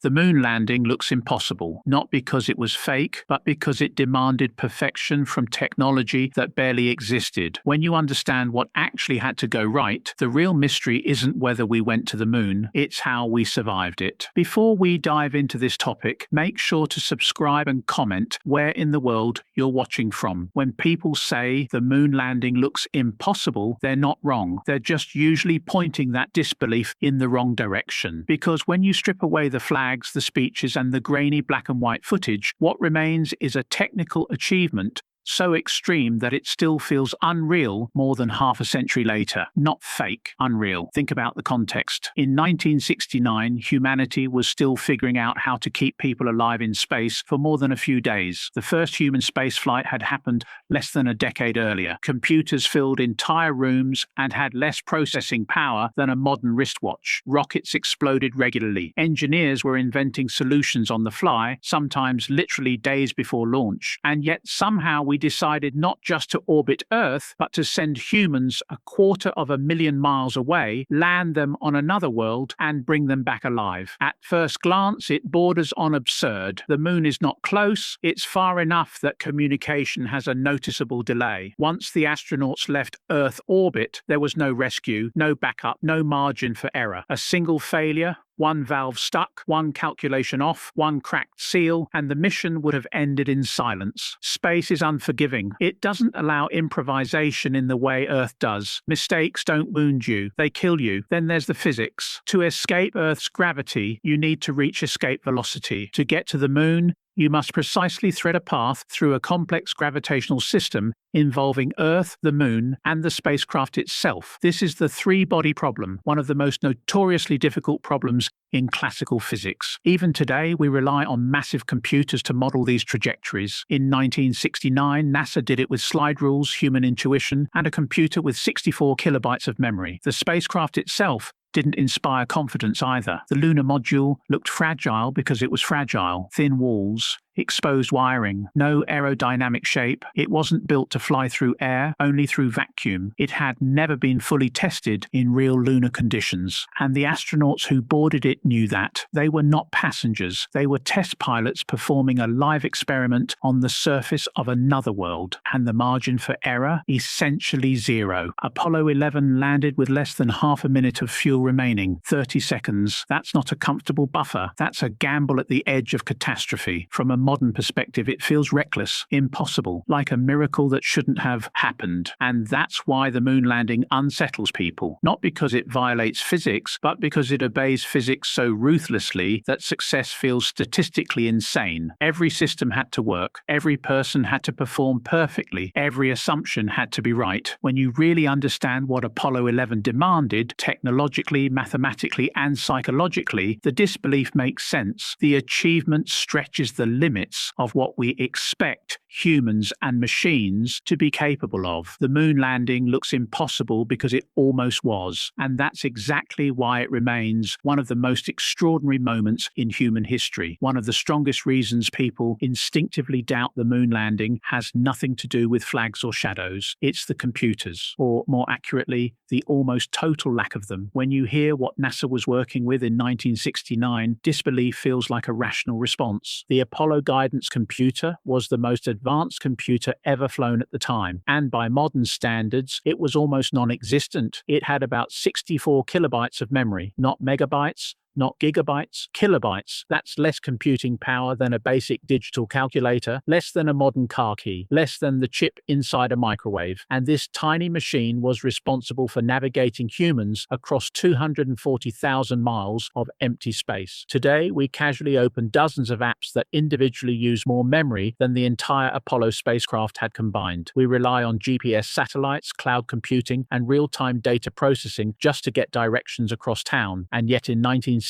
The moon landing looks impossible, not because it was fake, but because it demanded perfection from technology that barely existed. When you understand what actually had to go right, the real mystery isn't whether we went to the moon, it's how we survived it. Before we dive into this topic, make sure to subscribe and comment where in the world you're watching from. When people say the moon landing looks impossible, they're not wrong. They're just usually pointing that disbelief in the wrong direction. Because when you strip away the flags, the speeches, and the grainy black and white footage, what remains is a technical achievement so extreme that it still feels unreal more than half a century later. Not fake, unreal. Think about the context. In 1969, humanity was still figuring out how to keep people alive in space for more than a few days. The first human spaceflight had happened less than a decade earlier. Computers filled entire rooms and had less processing power than a modern wristwatch. Rockets exploded regularly. Engineers were inventing solutions on the fly, sometimes literally days before launch. And yet somehow we decided not just to orbit Earth, but to send humans 250,000 miles away, land them on another world, and bring them back alive. At first glance, it borders on absurd. The moon is not close, it's far enough that communication has a noticeable delay. Once the astronauts left Earth orbit, there was no rescue, no backup, no margin for error. A single failure, one valve stuck, one calculation off, one cracked seal, and the mission would have ended in silence. Space is unforgiving. It doesn't allow improvisation in the way Earth does. Mistakes don't wound you, they kill you. Then there's the physics. To escape Earth's gravity, you need to reach escape velocity. To get to the moon, you must precisely thread a path through a complex gravitational system involving Earth, the Moon, and the spacecraft itself. This is the three-body problem, one of the most notoriously difficult problems in classical physics. Even today, we rely on massive computers to model these trajectories. In 1969, NASA did it with slide rules, human intuition, and a computer with 64 kilobytes of memory. The spacecraft itself didn't inspire confidence either. The lunar module looked fragile because it was fragile. Thin walls, exposed wiring, no aerodynamic shape. It wasn't built to fly through air, only through vacuum. It had never been fully tested in real lunar conditions. And the astronauts who boarded it knew that. They were not passengers. They were test pilots performing a live experiment on the surface of another world. And the margin for error? Essentially zero. Apollo 11 landed with less than half a minute of fuel remaining, 30 seconds. That's not a comfortable buffer. That's a gamble at the edge of catastrophe. From a modern perspective, it feels reckless, impossible, like a miracle that shouldn't have happened. And that's why the moon landing unsettles people. Not because it violates physics, but because it obeys physics so ruthlessly that success feels statistically insane. Every system had to work. Every person had to perform perfectly. Every assumption had to be right. When you really understand what Apollo 11 demanded, technologically, mathematically, and psychologically, the disbelief makes sense. The achievement stretches the limits of what we expect humans and machines to be capable of. The moon landing looks impossible because it almost was, and that's exactly why it remains one of the most extraordinary moments in human history. One of the strongest reasons people instinctively doubt the moon landing has nothing to do with flags or shadows. It's the computers, or more accurately, the almost total lack of them. When you hear what NASA was working with in 1969, disbelief feels like a rational response. The Apollo guidance computer was the most advanced computer ever flown at the time, and by modern standards, it was almost non-existent. It had about 64 kilobytes of memory, not megabytes, not gigabytes, kilobytes. That's less computing power than a basic digital calculator, less than a modern car key, less than the chip inside a microwave. And this tiny machine was responsible for navigating humans across 240,000 miles of empty space. Today, we casually open dozens of apps that individually use more memory than the entire Apollo spacecraft had combined. We rely on GPS satellites, cloud computing, and real-time data processing just to get directions across town. And yet in 1969,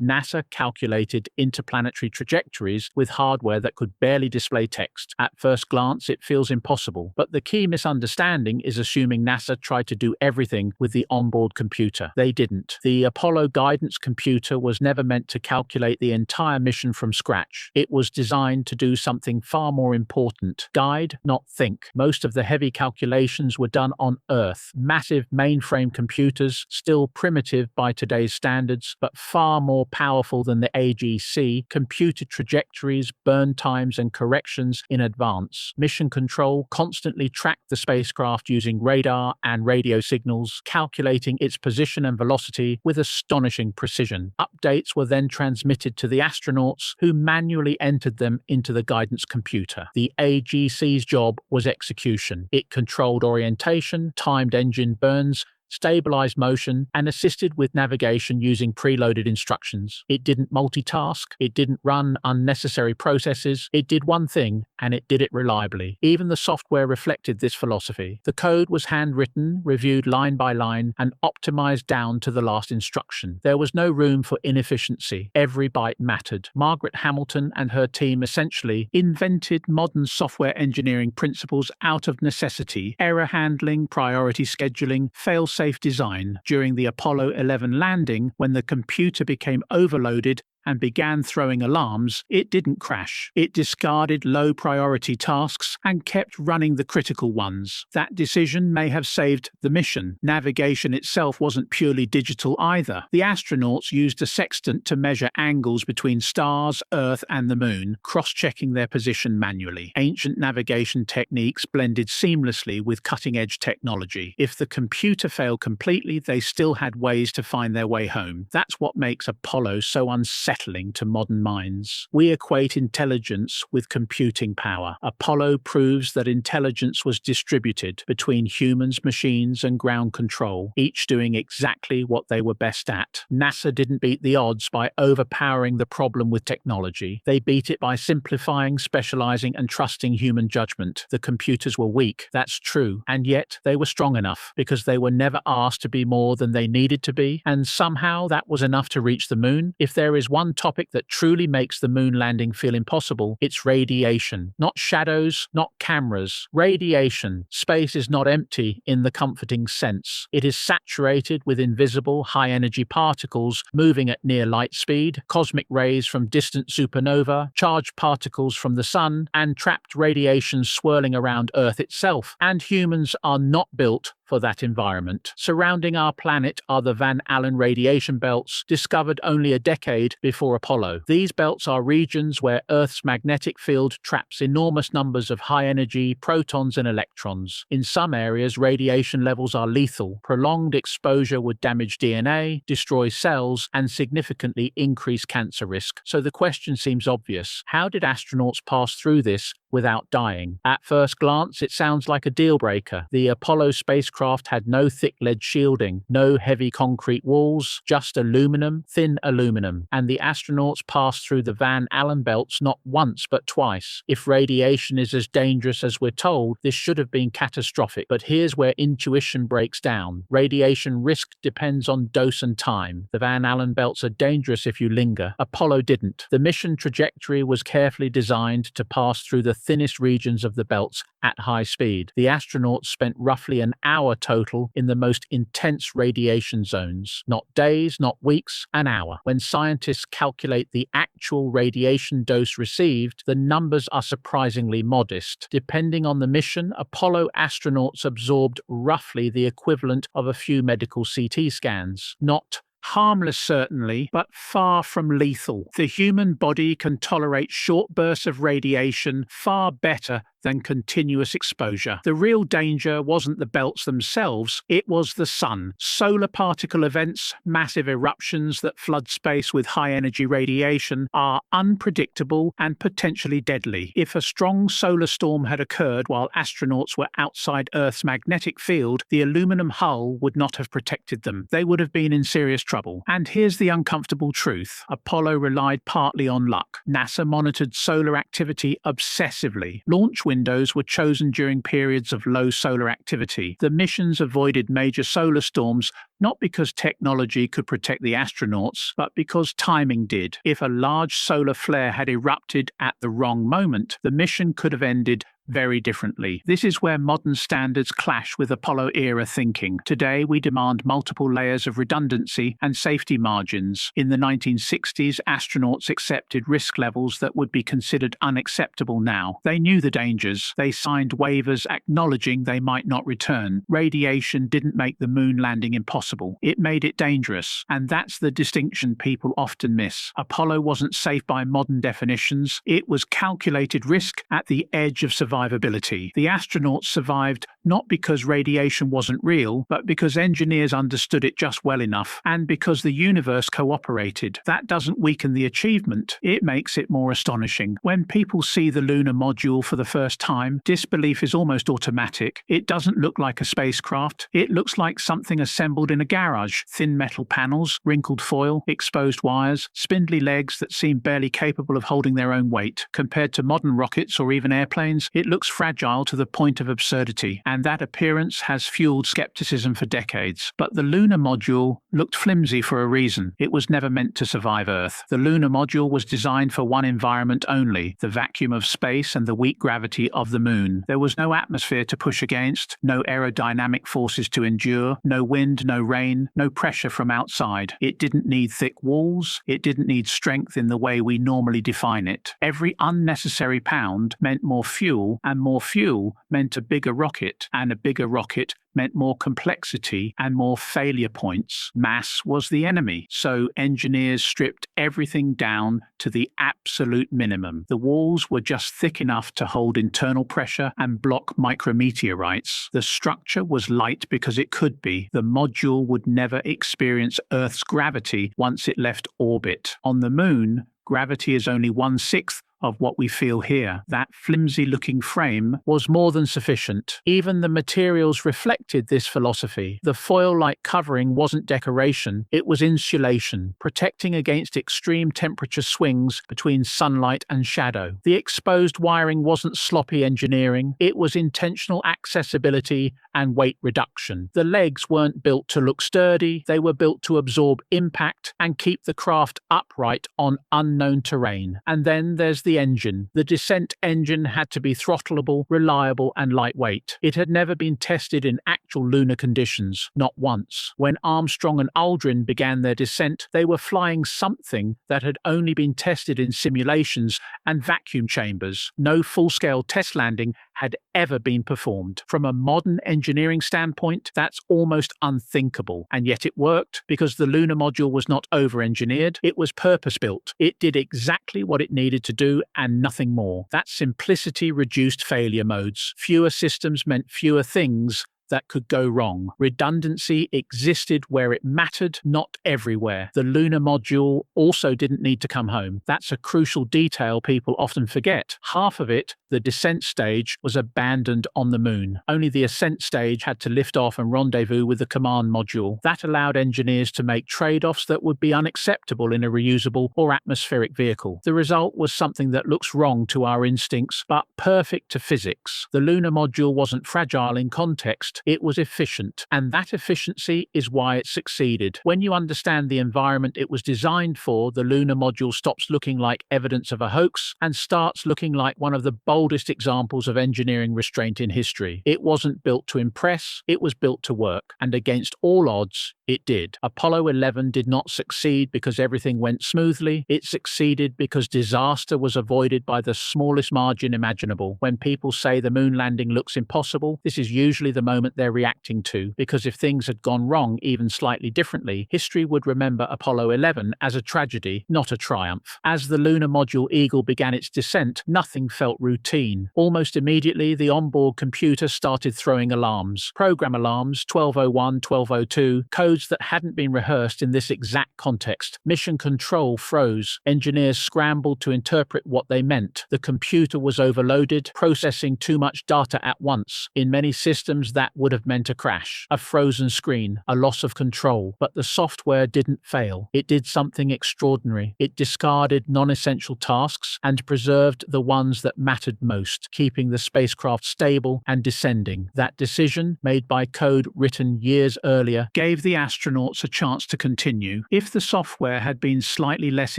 NASA calculated interplanetary trajectories with hardware that could barely display text. At first glance, it feels impossible, but the key misunderstanding is assuming NASA tried to do everything with the onboard computer. They didn't. The Apollo guidance computer was never meant to calculate the entire mission from scratch. It was designed to do something far more important: guide, not think. Most of the heavy calculations were done on Earth. Massive mainframe computers, still primitive by today's standards, but but far more powerful than the AGC, computed trajectories, burn times, and corrections in advance. Mission Control constantly tracked the spacecraft using radar and radio signals, calculating its position and velocity with astonishing precision. Updates were then transmitted to the astronauts, who manually entered them into the guidance computer. The AGC's job was execution. It controlled orientation, timed engine burns, stabilized motion, and assisted with navigation using preloaded instructions. It didn't multitask, it didn't run unnecessary processes, it did one thing, and it did it reliably. Even the software reflected this philosophy. The code was handwritten, reviewed line by line, and optimized down to the last instruction. There was no room for inefficiency. Every byte mattered. Margaret Hamilton and her team essentially invented modern software engineering principles out of necessity: error handling, priority scheduling, fail-safe design. During the Apollo 11 landing, when the computer became overloaded and began throwing alarms, it didn't crash. It discarded low-priority tasks and kept running the critical ones. That decision may have saved the mission. Navigation itself wasn't purely digital either. The astronauts used a sextant to measure angles between stars, Earth, and the Moon, cross-checking their position manually. Ancient navigation techniques blended seamlessly with cutting-edge technology. If the computer failed completely, they still had ways to find their way home. That's what makes Apollo so unsettling to modern minds. We equate intelligence with computing power. Apollo proves that intelligence was distributed between humans, machines, and ground control, each doing exactly what they were best at. NASA didn't beat the odds by overpowering the problem with technology. They beat it by simplifying, specializing, and trusting human judgment. The computers were weak, that's true, and yet they were strong enough because they were never asked to be more than they needed to be, and somehow that was enough to reach the moon. If there is one topic that truly makes the moon landing feel impossible, it's radiation. Not shadows, not cameras. Radiation. Space is not empty in the comforting sense. It is saturated with invisible, high-energy particles moving at near light speed, cosmic rays from distant supernova, charged particles from the sun, and trapped radiation swirling around Earth itself. And humans are not built for that environment. Surrounding our planet are the Van Allen radiation belts, discovered only a decade before Apollo. These belts are regions where Earth's magnetic field traps enormous numbers of high-energy protons and electrons. In some areas, radiation levels are lethal. Prolonged exposure would damage DNA, destroy cells, and significantly increase cancer risk. So the question seems obvious. How did astronauts pass through this without dying? At first glance, it sounds like a deal-breaker. The Apollo spacecraft had no thick lead shielding, no heavy concrete walls, just aluminum, thin aluminum, and the astronauts passed through the Van Allen belts not once but twice. If radiation is as dangerous as we're told, this should have been catastrophic. But here's where intuition breaks down. Radiation risk depends on dose and time. The Van Allen belts are dangerous if you linger. Apollo didn't. The mission trajectory was carefully designed to pass through the thinnest regions of the belts at high speed. The astronauts spent roughly an hour total in the most intense radiation zones. Not days, not weeks, an hour. When scientists calculate the actual radiation dose received, the numbers are surprisingly modest. Depending on the mission, Apollo astronauts absorbed roughly the equivalent of a few medical CT scans. Not harmless, certainly, but far from lethal. The human body can tolerate short bursts of radiation far better than continuous exposure. The real danger wasn't the belts themselves, it was the sun. Solar particle events, massive eruptions that flood space with high-energy radiation, are unpredictable and potentially deadly. If a strong solar storm had occurred while astronauts were outside Earth's magnetic field, the aluminum hull would not have protected them. They would have been in serious trouble. And here's the uncomfortable truth. Apollo relied partly on luck. NASA monitored solar activity obsessively. Launch windows were chosen during periods of low solar activity. The missions avoided major solar storms not because technology could protect the astronauts, but because timing did. If a large solar flare had erupted at the wrong moment, the mission could have ended very differently. This is where modern standards clash with Apollo-era thinking. Today, we demand multiple layers of redundancy and safety margins. In the 1960s, astronauts accepted risk levels that would be considered unacceptable now. They knew the dangers. They signed waivers acknowledging they might not return. Radiation didn't make the moon landing impossible. It made it dangerous. And that's the distinction people often miss. Apollo wasn't safe by modern definitions. It was calculated risk at the edge of survivability. The astronauts survived not because radiation wasn't real, but because engineers understood it just well enough, and because the universe cooperated. That doesn't weaken the achievement. It makes it more astonishing. When people see the lunar module for the first time, disbelief is almost automatic. It doesn't look like a spacecraft. It looks like something assembled in a garage. Thin metal panels, wrinkled foil, exposed wires, spindly legs that seem barely capable of holding their own weight. Compared to modern rockets or even airplanes, it looks fragile to the point of absurdity, and that appearance has fueled skepticism for decades. But the lunar module looked flimsy for a reason. It was never meant to survive Earth. The lunar module was designed for one environment only, the vacuum of space and the weak gravity of the moon. There was no atmosphere to push against, no aerodynamic forces to endure, no wind, no rain, no pressure from outside. It didn't need thick walls. It didn't need strength in the way we normally define it. Every unnecessary pound meant more fuel, and more fuel meant a bigger rocket, and a bigger rocket meant more complexity and more failure points. Mass was the enemy, so engineers stripped everything down to the absolute minimum. The walls were just thick enough to hold internal pressure and block micrometeorites. The structure was light because it could be. The module would never experience Earth's gravity once it left orbit. On the moon, gravity is only 1/6 of what we feel here. That flimsy-looking frame was more than sufficient. Even the materials reflected this philosophy. The foil-like covering wasn't decoration, it was insulation, protecting against extreme temperature swings between sunlight and shadow. The exposed wiring wasn't sloppy engineering, it was intentional accessibility and weight reduction. The legs weren't built to look sturdy, they were built to absorb impact and keep the craft upright on unknown terrain. And then there's the engine. The descent engine had to be throttleable, reliable, and lightweight. It had never been tested in actual lunar conditions, not once. When Armstrong and Aldrin began their descent, they were flying something that had only been tested in simulations and vacuum chambers. No full-scale test landing had ever been performed. From a modern engineering standpoint, that's almost unthinkable. And yet it worked because the lunar module was not over-engineered, it was purpose-built. It did exactly what it needed to do and nothing more. That simplicity reduced failure modes. Fewer systems meant fewer things that could go wrong. Redundancy existed where it mattered, not everywhere. The lunar module also didn't need to come home. That's a crucial detail people often forget. Half of it, the descent stage, was abandoned on the moon. Only the ascent stage had to lift off and rendezvous with the command module. That allowed engineers to make trade-offs that would be unacceptable in a reusable or atmospheric vehicle. The result was something that looks wrong to our instincts, but perfect to physics. The lunar module wasn't fragile in context. It was efficient, and that efficiency is why it succeeded. When you understand the environment it was designed for, the lunar module stops looking like evidence of a hoax and starts looking like one of the boldest examples of engineering restraint in history. It wasn't built to impress, it was built to work, and against all odds, it did. Apollo 11 did not succeed because everything went smoothly. It succeeded because disaster was avoided by the smallest margin imaginable. When people say the moon landing looks impossible, this is usually the moment they're reacting to, because if things had gone wrong even slightly differently, history would remember Apollo 11 as a tragedy, not a triumph. As the lunar module Eagle began its descent, nothing felt routine. Almost immediately, the onboard computer started throwing alarms. Program alarms, 1201, 1202, codes that hadn't been rehearsed in this exact context. Mission control froze. Engineers scrambled to interpret what they meant. The computer was overloaded, processing too much data at once. In many systems, that would have meant a crash, a frozen screen, a loss of control. But the software didn't fail. It did something extraordinary. It discarded non-essential tasks and preserved the ones that mattered most, keeping the spacecraft stable and descending. That decision, made by code written years earlier, gave the astronauts a chance to continue. If the software had been slightly less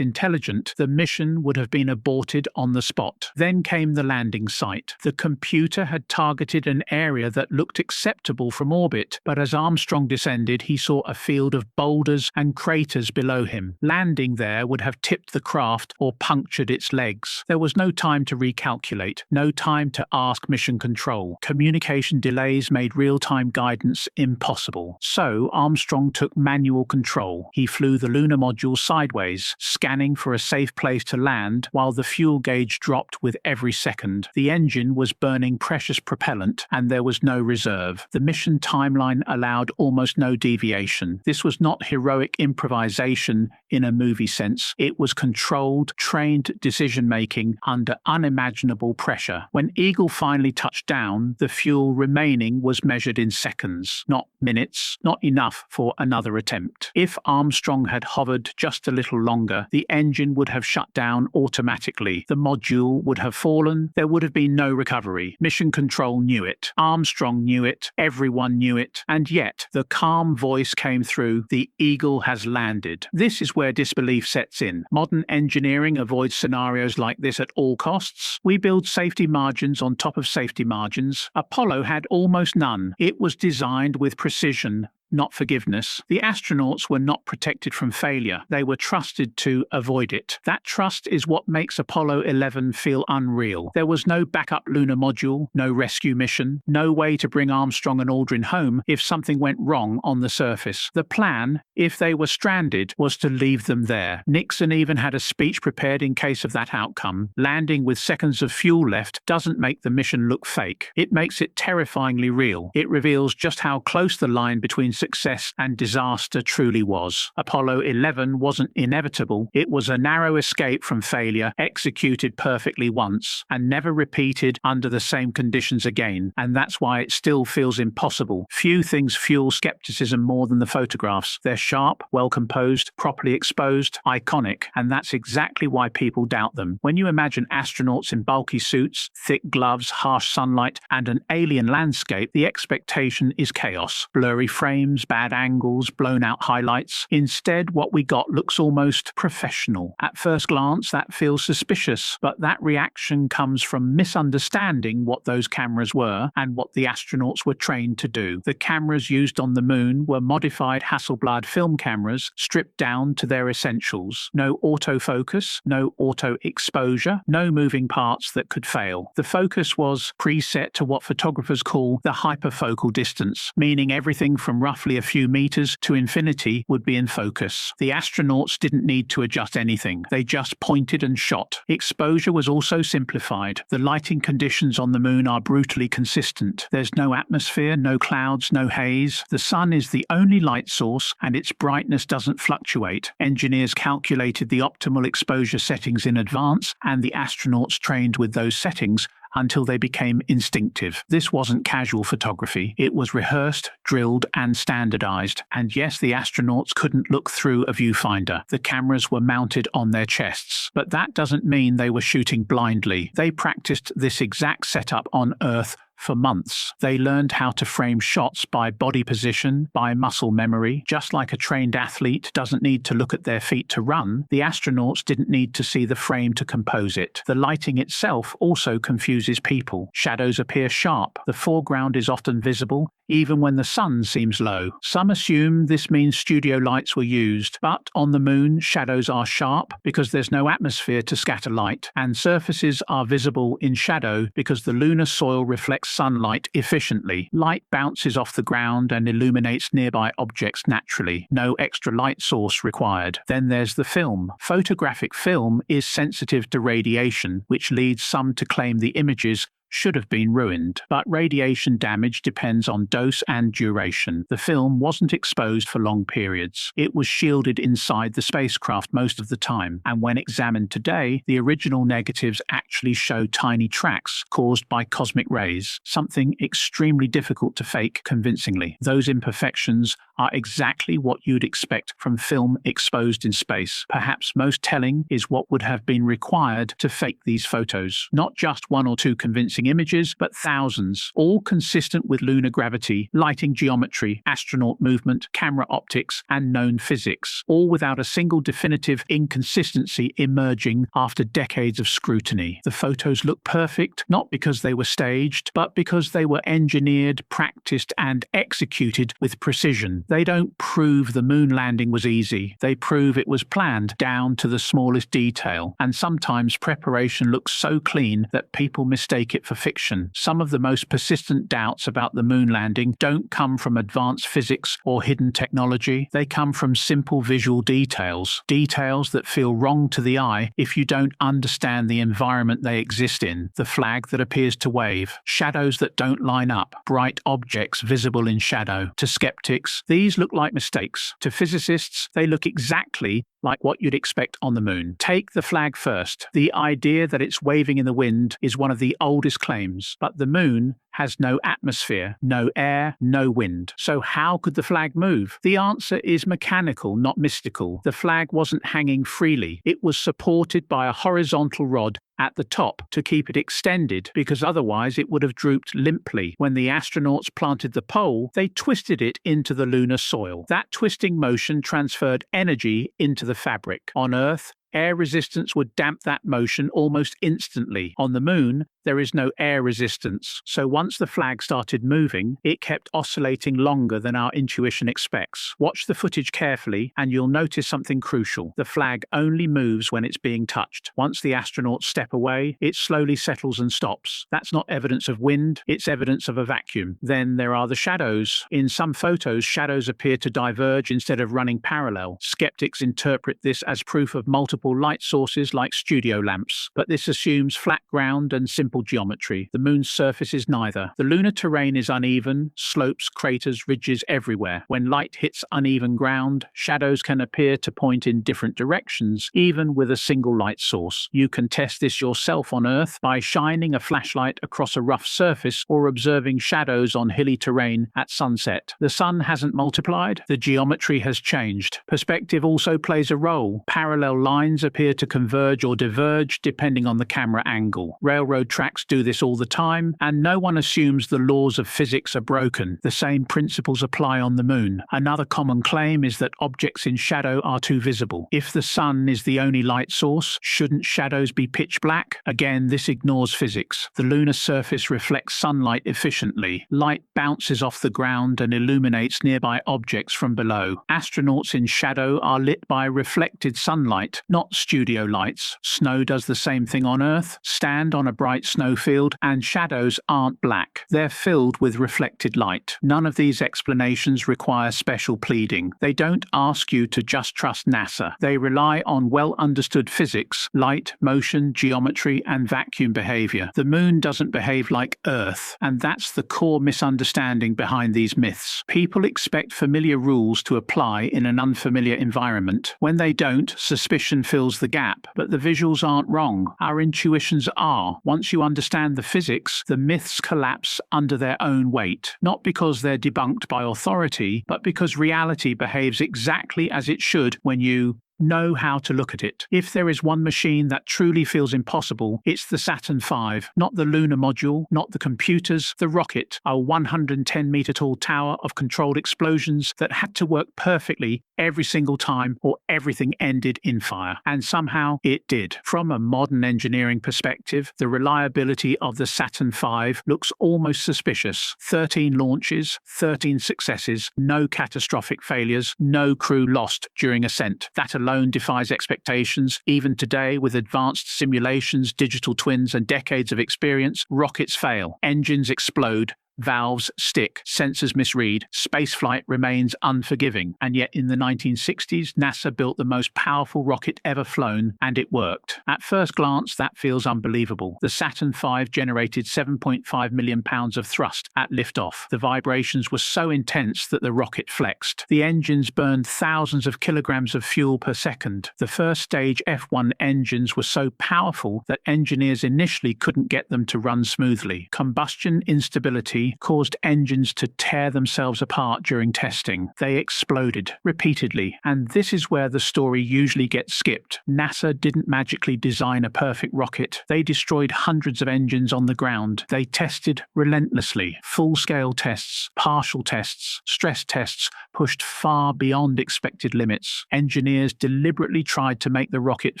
intelligent, the mission would have been aborted on the spot. Then came the landing site. The computer had targeted an area that looked acceptable from orbit, but as Armstrong descended, he saw a field of boulders and craters below him. Landing there would have tipped the craft or punctured its legs. There was no time to recalculate, no time to ask mission control. Communication delays made real-time guidance impossible. So Armstrong took manual control. He flew the lunar module sideways, scanning for a safe place to land while the fuel gauge dropped with every second. The engine was burning precious propellant and there was no reserve. The mission timeline allowed almost no deviation. This was not heroic improvisation in a movie sense. It was controlled, trained decision-making under unimaginable pressure. When Eagle finally touched down, the fuel remaining was measured in seconds, not minutes, not enough for another attempt. If Armstrong had hovered just a little longer, the engine would have shut down automatically. The module would have fallen. There would have been no recovery. Mission Control knew it. Armstrong knew it. Everyone knew it. And yet, the calm voice came through, "The Eagle has landed." This is where disbelief sets in. Modern engineering avoids scenarios like this at all costs. We build safety margins on top of safety margins. Apollo had almost none. It was designed with precision, not forgiveness. The astronauts were not protected from failure. They were trusted to avoid it. That trust is what makes Apollo 11 feel unreal. There was no backup lunar module, no rescue mission, no way to bring Armstrong and Aldrin home if something went wrong on the surface. The plan, if they were stranded, was to leave them there. Nixon even had a speech prepared in case of that outcome. Landing with seconds of fuel left doesn't make the mission look fake. It makes it terrifyingly real. It reveals just how close the line between success and disaster truly was. Apollo 11 wasn't inevitable. It was a narrow escape from failure, executed perfectly once, and never repeated under the same conditions again. And that's why it still feels impossible. Few things fuel skepticism more than the photographs. They're sharp, well composed, properly exposed, iconic, and that's exactly why people doubt them. When you imagine astronauts in bulky suits, thick gloves, harsh sunlight, and an alien landscape, the expectation is chaos. Blurry frames, bad angles, blown out highlights. Instead, what we got looks almost professional. At first glance, that feels suspicious, but that reaction comes from misunderstanding what those cameras were and what the astronauts were trained to do. The cameras used on the moon were modified Hasselblad film cameras, stripped down to their essentials. No autofocus, no auto exposure, no moving parts that could fail. The focus was preset to what photographers call the hyperfocal distance, meaning everything from roughly a few meters to infinity would be in focus. The astronauts didn't need to adjust anything. They just pointed and shot. Exposure was also simplified. The lighting conditions on the moon are brutally consistent. There's no atmosphere, no clouds, no haze. The sun is the only light source and its brightness doesn't fluctuate. Engineers calculated the optimal exposure settings in advance and the astronauts trained with those settings until they became instinctive. This wasn't casual photography. It was rehearsed, drilled, and standardized. And yes, the astronauts couldn't look through a viewfinder. The cameras were mounted on their chests. But that doesn't mean they were shooting blindly. They practiced this exact setup on Earth for months. They learned how to frame shots by body position, by muscle memory. Just like a trained athlete doesn't need to look at their feet to run, the astronauts didn't need to see the frame to compose it. The lighting itself also confuses people. Shadows appear sharp. The foreground is often visible, even when the sun seems low. Some assume this means studio lights were used, but on the moon, shadows are sharp because there's no atmosphere to scatter light, and surfaces are visible in shadow because the lunar soil reflects sunlight efficiently. Light bounces off the ground and illuminates nearby objects naturally. No extra light source required. Then there's the film. Photographic film is sensitive to radiation, which leads some to claim the images should have been ruined. But radiation damage depends on dose and duration. The film wasn't exposed for long periods. It was shielded inside the spacecraft most of the time, and when examined today, the original negatives actually show tiny tracks caused by cosmic rays, something extremely difficult to fake convincingly. Those imperfections are exactly what you'd expect from film exposed in space. Perhaps most telling is what would have been required to fake these photos. Not just one or two convincing images, but thousands, all consistent with lunar gravity, lighting geometry, astronaut movement, camera optics, and known physics, all without a single definitive inconsistency emerging after decades of scrutiny. The photos look perfect, not because they were staged, but because they were engineered, practiced, and executed with precision. They don't prove the moon landing was easy. They prove it was planned down to the smallest detail. And sometimes preparation looks so clean that people mistake it for fiction. Some of the most persistent doubts about the moon landing don't come from advanced physics or hidden technology. They come from simple visual details. Details that feel wrong to the eye if you don't understand the environment they exist in. The flag that appears to wave. Shadows that don't line up. Bright objects visible in shadow. To skeptics, these look like mistakes. To physicists, they look exactly like what you'd expect on the moon. Take the flag first. The idea that it's waving in the wind is one of the oldest claims, but the moon has no atmosphere, no air, no wind. So how could the flag move? The answer is mechanical, not mystical. The flag wasn't hanging freely. It was supported by a horizontal rod at the top to keep it extended, because otherwise it would have drooped limply. When the astronauts planted the pole, they twisted it into the lunar soil. That twisting motion transferred energy into the fabric. On Earth, air resistance would damp that motion almost instantly. On the moon, there is no air resistance, so once the flag started moving, it kept oscillating longer than our intuition expects. Watch the footage carefully and you'll notice something crucial. The flag only moves when it's being touched. Once the astronauts step away, it slowly settles and stops. That's not evidence of wind, it's evidence of a vacuum. Then there are the shadows. In some photos, shadows appear to diverge instead of running parallel. Skeptics interpret this as proof of multiple light sources like studio lamps, but this assumes flat ground and simple geometry. The moon's surface is neither. The lunar terrain is uneven, slopes, craters, ridges everywhere. When light hits uneven ground, shadows can appear to point in different directions, even with a single light source. You can test this yourself on Earth by shining a flashlight across a rough surface or observing shadows on hilly terrain at sunset. The sun hasn't multiplied, the geometry has changed. Perspective also plays a role. Parallel lines appear to converge or diverge depending on the camera angle. Railroad tracks do this all the time, and no one assumes the laws of physics are broken. The same principles apply on the moon. Another common claim is that objects in shadow are too visible. If the sun is the only light source, shouldn't shadows be pitch black? Again, this ignores physics. The lunar surface reflects sunlight efficiently. Light bounces off the ground and illuminates nearby objects from below. Astronauts in shadow are lit by reflected sunlight, not studio lights. Snow does the same thing on Earth. Stand on a bright snowfield and shadows aren't black. They're filled with reflected light. None of these explanations require special pleading. They don't ask you to just trust NASA. They rely on well-understood physics, light, motion, geometry, and vacuum behavior. The moon doesn't behave like Earth, and that's the core misunderstanding behind these myths. People expect familiar rules to apply in an unfamiliar environment. When they don't, suspicion fills the gap. But the visuals aren't wrong. Our intuitions are. Once you understand the physics, the myths collapse under their own weight. Not because they're debunked by authority, but because reality behaves exactly as it should when you know how to look at it. If there is one machine that truly feels impossible, it's the Saturn V, not the lunar module, not the computers, the rocket, a 110-meter tall tower of controlled explosions that had to work perfectly every single time or everything ended in fire. And somehow it did. From a modern engineering perspective, the reliability of the Saturn V looks almost suspicious. 13 launches, 13 successes, no catastrophic failures, no crew lost during ascent. That alone defies expectations. Even today, with advanced simulations, digital twins, and decades of experience, rockets fail. Engines explode. Valves stick, sensors misread, spaceflight remains unforgiving, and yet in the 1960s, NASA built the most powerful rocket ever flown, and it worked. At first glance, that feels unbelievable. The Saturn V generated 7.5 million pounds of thrust at liftoff. The vibrations were so intense that the rocket flexed. The engines burned thousands of kilograms of fuel per second. The first stage F1 engines were so powerful that engineers initially couldn't get them to run smoothly. Combustion instability caused engines to tear themselves apart during testing. They exploded repeatedly, and this is where the story usually gets skipped. NASA didn't magically design a perfect rocket. They destroyed hundreds of engines on the ground. They tested relentlessly. Full-scale tests, partial tests, stress tests pushed far beyond expected limits. Engineers deliberately tried to make the rocket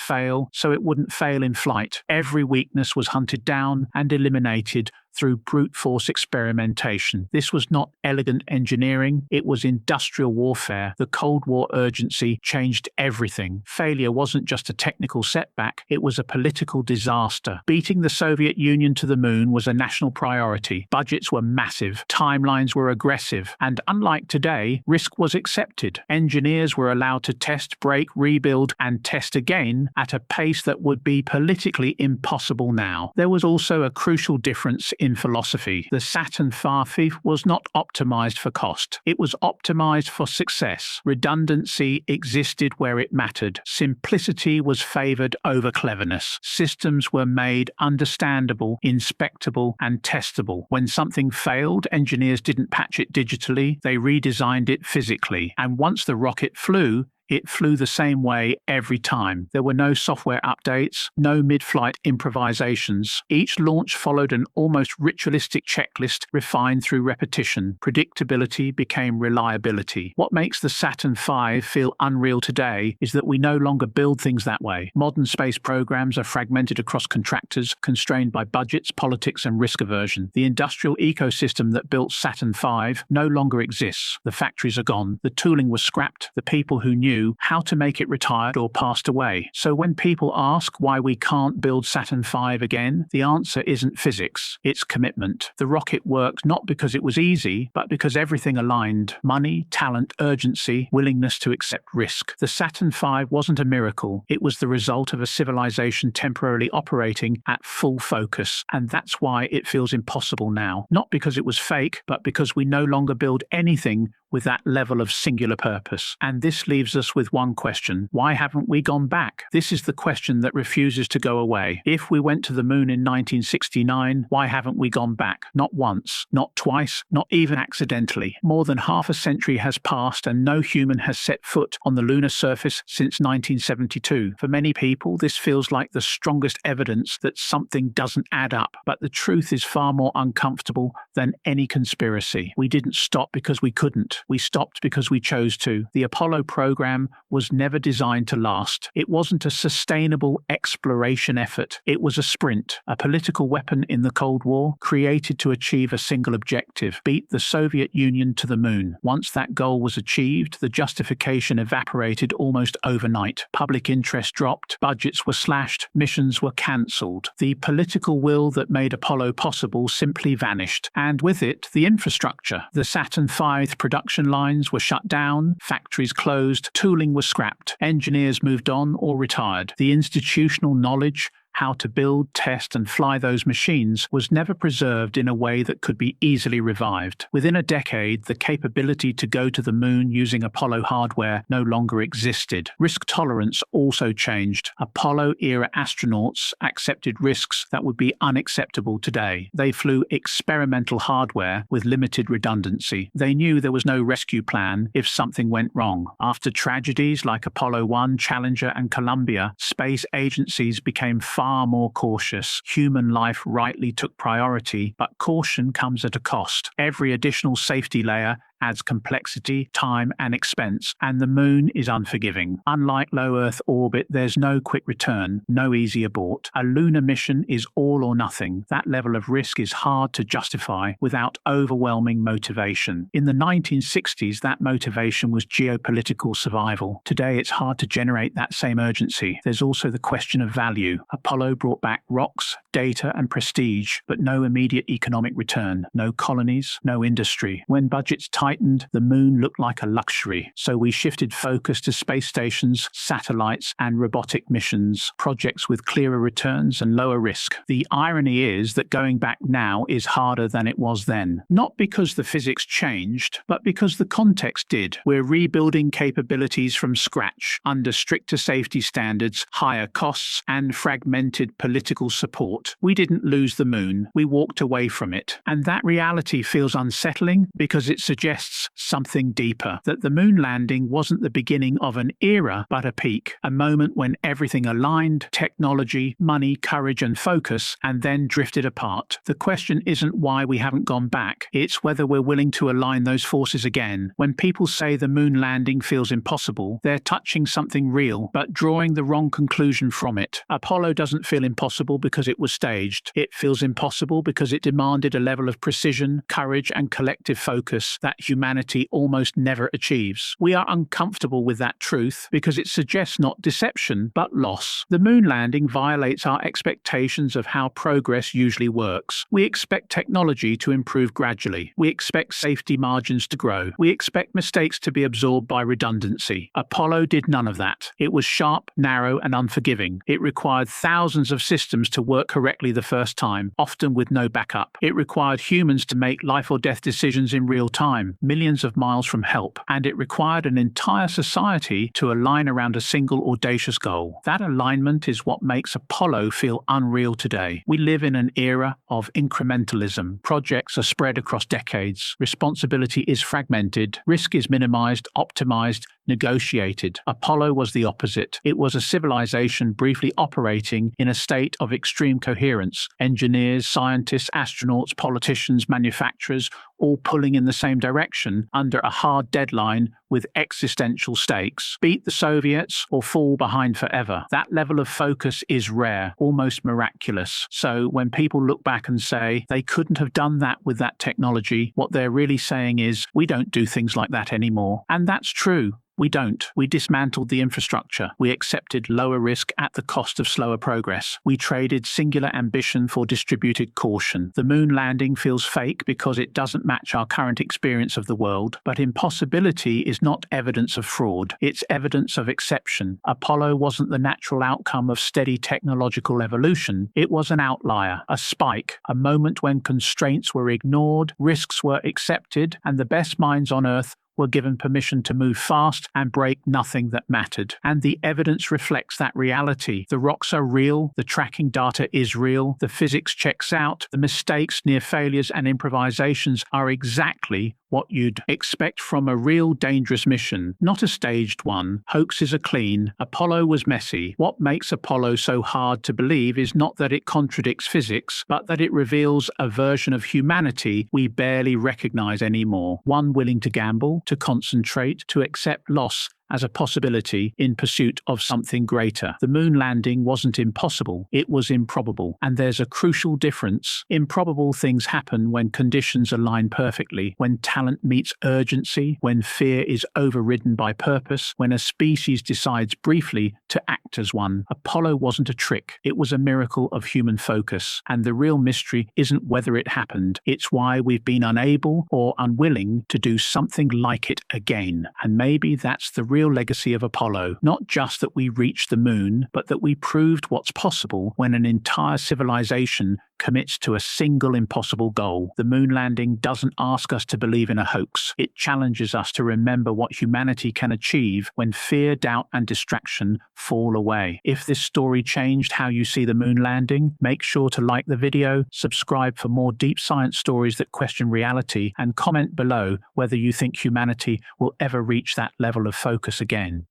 fail so it wouldn't fail in flight. Every weakness was hunted down and eliminated through brute force experimentation. This was not elegant engineering, it was industrial warfare. The Cold War urgency changed everything. Failure wasn't just a technical setback, it was a political disaster. Beating the Soviet Union to the moon was a national priority. Budgets were massive, timelines were aggressive, and unlike today, risk was accepted. Engineers were allowed to test, break, rebuild, and test again at a pace that would be politically impossible now. There was also a crucial difference in philosophy. The Saturn V was not optimized for cost. It was optimized for success. Redundancy existed where it mattered. Simplicity was favored over cleverness. Systems were made understandable, inspectable, and testable. When something failed, engineers didn't patch it digitally, they redesigned it physically. And once the rocket flew, it flew the same way every time. There were no software updates, no mid-flight improvisations. Each launch followed an almost ritualistic checklist refined through repetition. Predictability became reliability. What makes the Saturn V feel unreal today is that we no longer build things that way. Modern space programs are fragmented across contractors, constrained by budgets, politics, and risk aversion. The industrial ecosystem that built Saturn V no longer exists. The factories are gone. The tooling was scrapped. The people who knew how to make it retired or passed away. So when people ask why we can't build Saturn V again, the answer isn't physics, it's commitment. The rocket worked not because it was easy, but because everything aligned: money, talent, urgency, willingness to accept risk. The Saturn V wasn't a miracle, it was the result of a civilization temporarily operating at full focus, and that's why it feels impossible now. Not because it was fake, but because we no longer build anything with that level of singular purpose. And this leaves us with one question: why haven't we gone back? This is the question that refuses to go away. If we went to the moon in 1969, why haven't we gone back? Not once, not twice, not even accidentally. More than half a century has passed and no human has set foot on the lunar surface since 1972. For many people, this feels like the strongest evidence that something doesn't add up. But the truth is far more uncomfortable than any conspiracy. We didn't stop because we couldn't. We stopped because we chose to. The Apollo program was never designed to last. It wasn't a sustainable exploration effort. It was a sprint, a political weapon in the Cold War, created to achieve a single objective: beat the Soviet Union to the moon. Once that goal was achieved, the justification evaporated almost overnight. Public interest dropped, budgets were slashed, missions were cancelled. The political will that made Apollo possible simply vanished, and with it, the infrastructure. The Saturn V production lines were shut down, factories closed, tooling was scrapped, engineers moved on or retired. The institutional knowledge, how to build, test, and fly those machines, was never preserved in a way that could be easily revived. Within a decade, the capability to go to the moon using Apollo hardware no longer existed. Risk tolerance also changed. Apollo-era astronauts accepted risks that would be unacceptable today. They flew experimental hardware with limited redundancy. They knew there was no rescue plan if something went wrong. After tragedies like Apollo 1, Challenger, and Columbia, space agencies became far more cautious. Human life rightly took priority, but caution comes at a cost. Every additional safety layer adds complexity, time, and expense, and the moon is unforgiving. Unlike low Earth orbit, there's no quick return, no easy abort. A lunar mission is all or nothing. That level of risk is hard to justify without overwhelming motivation. In the 1960s, that motivation was geopolitical survival. Today, it's hard to generate that same urgency. There's also the question of value. Apollo brought back rocks, data, and prestige, but no immediate economic return, no colonies, no industry. When budgets tightened, the moon looked like a luxury, so we shifted focus to space stations, satellites, and robotic missions, projects with clearer returns and lower risk. The irony is that going back now is harder than it was then, not because the physics changed, but because the context did. We're rebuilding capabilities from scratch, under stricter safety standards, higher costs, and fragmented political support. We didn't lose the moon, we walked away from it. And that reality feels unsettling because it suggests something deeper, that the moon landing wasn't the beginning of an era, but a peak, a moment when everything aligned, technology, money, courage, and focus, and then drifted apart. The question isn't why we haven't gone back, it's whether we're willing to align those forces again. When people say the moon landing feels impossible, they're touching something real, but drawing the wrong conclusion from it. Apollo doesn't feel impossible because it was staged. It feels impossible because it demanded a level of precision, courage, and collective focus that humanity almost never achieves. We are uncomfortable with that truth because it suggests not deception, but loss. The moon landing violates our expectations of how progress usually works. We expect technology to improve gradually. We expect safety margins to grow. We expect mistakes to be absorbed by redundancy. Apollo did none of that. It was sharp, narrow, and unforgiving. It required thousands of systems to work correctly the first time, often with no backup. It required humans to make life or death decisions in real time, millions of miles from help. And it required an entire society to align around a single audacious goal. That alignment is what makes Apollo feel unreal today. We live in an era of incrementalism. Projects are spread across decades. Responsibility is fragmented. Risk is minimized, optimized, negotiated. Apollo was the opposite. It was a civilization briefly operating in a state of extreme coherence. Engineers, scientists, astronauts, politicians, manufacturers, all pulling in the same direction under a hard deadline with existential stakes. Beat the Soviets or fall behind forever. That level of focus is rare, almost miraculous. So when people look back and say they couldn't have done that with that technology, what they're really saying is, we don't do things like that anymore. And that's true. We don't. We dismantled the infrastructure. We accepted lower risk at the cost of slower progress. We traded singular ambition for distributed caution. The moon landing feels fake because it doesn't match our current experience of the world, but impossibility is not evidence of fraud. It's evidence of exception. Apollo wasn't the natural outcome of steady technological evolution. It was an outlier, a spike, a moment when constraints were ignored, risks were accepted, and the best minds on Earth were given permission to move fast and break nothing that mattered. And the evidence reflects that reality. The rocks are real, the tracking data is real, the physics checks out, the mistakes, near failures, and improvisations are exactly what you'd expect from a real dangerous mission, not a staged one. Hoaxes are clean. Apollo was messy. What makes Apollo so hard to believe is not that it contradicts physics, but that it reveals a version of humanity we barely recognize anymore. One willing to gamble, to concentrate, to accept loss as a possibility in pursuit of something greater. The moon landing wasn't impossible, it was improbable. And there's a crucial difference. Improbable things happen when conditions align perfectly, when talent meets urgency, when fear is overridden by purpose, when a species decides briefly to act as one. Apollo wasn't a trick, it was a miracle of human focus. And the real mystery isn't whether it happened, it's why we've been unable or unwilling to do something like it again. And maybe that's the real legacy of Apollo, not just that we reached the moon, but that we proved what's possible when an entire civilization commits to a single impossible goal. The moon landing doesn't ask us to believe in a hoax. It challenges us to remember what humanity can achieve when fear, doubt, and distraction fall away. If this story changed how you see the moon landing, make sure to like the video, subscribe for more deep science stories that question reality, and comment below whether you think humanity will ever reach that level of focus again.